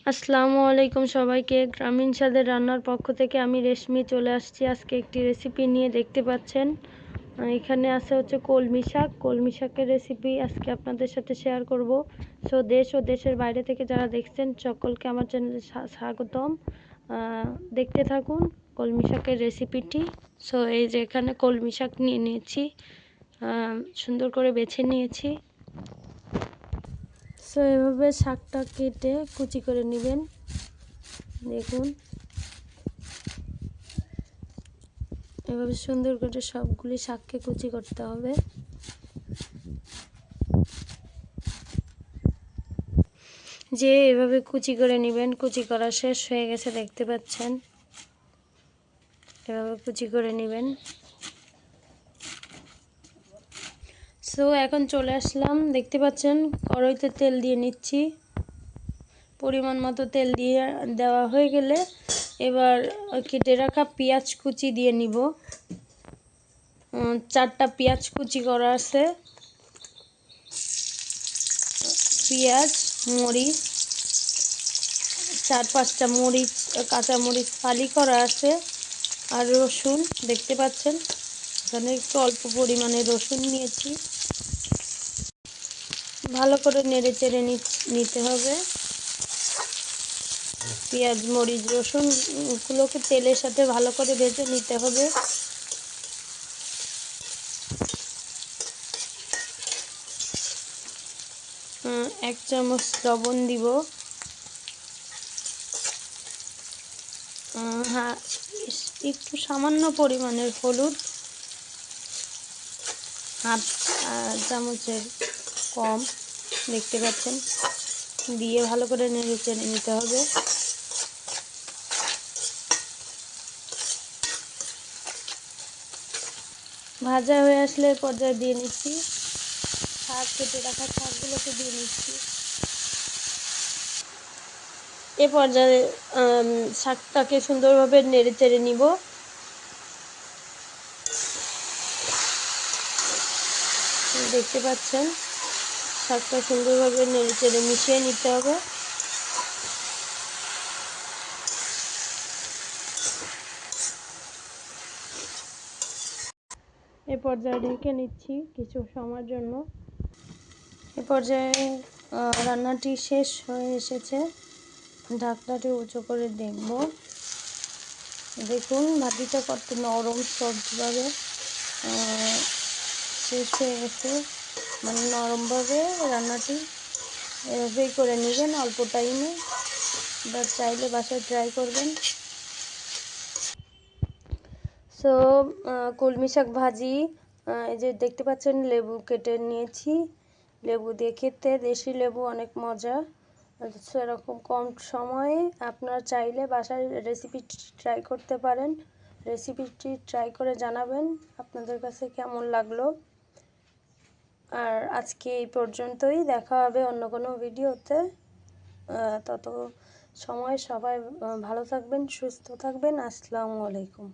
আসসালামু আলাইকুম সবাইকে। গ্রামীণ স্বাদের রান্নার পক্ষ থেকে আমি রেশমি চলে আসছি আজকে একটি রেসিপি নিয়ে। দেখতে পাচ্ছেন এখানে আছে হচ্ছে কলমি শাকের রেসিপি আজকে আপনাদের সাথে শেয়ার করব। সো দেশ ও দেশের বাইরে থেকে যারা দেখছেন সকলকে আমার চ্যানেলে স্বাগতম। দেখতে থাকুন কলমি শাকের রেসিপিটি। সো এই যে এখানে কলমি শাক নিয়ে নিয়েছি, সুন্দর করে বেছে নিয়েছি। সো এভাবে শাকটা কেটে কুচি করে নেবেন। দেখুন এভাবে সুন্দর করে সবগুলি শাককে কুচি করতে হবে। যে এভাবে কুচি করে নেবেন। কুচি করা শেষ হয়ে গেছে, দেখতে পাচ্ছেন। এভাবে কুচি করে নেবেন। সো এখন চলে আসলাম, দেখতে পাচ্ছেন কড়াইতে তেল দিয়ে নিচ্ছি। পরিমাণ মতো তেল দিয়ে দেওয়া হয়ে গেলে এবার কেটে রাখা পেঁয়াজ কুচি দিয়ে নিব। 4টা পেঁয়াজ কুচি করা আছে। পেঁয়াজ, মরিচ, 4-5টা মরিচ, কাঁচা মরিচ ফালি করা আছে, আর রসুন দেখতে পাচ্ছেন। এখানে একটু অল্প পরিমাণে রসুন নিয়েছি। ভালো করে নেড়ে চেড়ে নিতে হবে। পেঁয়াজ, মরিচ, রসুনগুলোকে তেলের সাথে ভালো করে ভেজে নিতে হবে। এক চামচ লবণ দিব। হ্যাঁ, একটু সামান্য পরিমাণের হলুদ, হাফ চামচের কম, দেখতে পাচ্ছেন। দিয়ে ভালো করে নেড়ে চেড়ে নিতে হবে। ভাজা হয়ে আসলে পর্যায়ে দিয়ে নিচ্ছি শাক, কেটে রাখা শাকগুলোকে দিয়ে নিচ্ছি। এ পর্যায়ে শাকটাকে সুন্দরভাবে নেড়ে চেড়ে নিব। দেখতে পাচ্ছেন শাকটা সুন্দরভাবে নেড়ে চেড়ে মিশিয়ে নিতে হবে। এ পর্যায়ে ঢেকে নিচ্ছি কিছু সময়ের জন্য। এ পর্যায়ে রান্নাটি শেষ হয়ে এসেছে। ঢাকনাটি উঁচু করে দেখব। দেখুন ভাজিটা কত নরম সফটভাবে শেষ হয়ে গেছে, মানে নরমভাবে। রান্নাটি এভাবেই করে নেবেন অল্প টাইমে। এবার চাইলে বাসায় ট্রাই করবেন। সো কলমি শাক ভাজি, এই যে দেখতে পাচ্ছেন লেবু কেটে নিয়েছি। লেবু দিয়ে খেতে, দেশি লেবু, অনেক মজা। সেরকম কম সময়ে আপনারা চাইলে বাসায় রেসিপিটি ট্রাই করতে পারেন। রেসিপিটি ট্রাই করে জানাবেন আপনাদের কাছে কেমন লাগলো। আর আজকে এই পর্যন্তই, দেখা হবে অন্য কোনো ভিডিওতে। তত সময় সবাই ভালো থাকবেন, সুস্থ থাকবেন। আসসালামু আলাইকুম।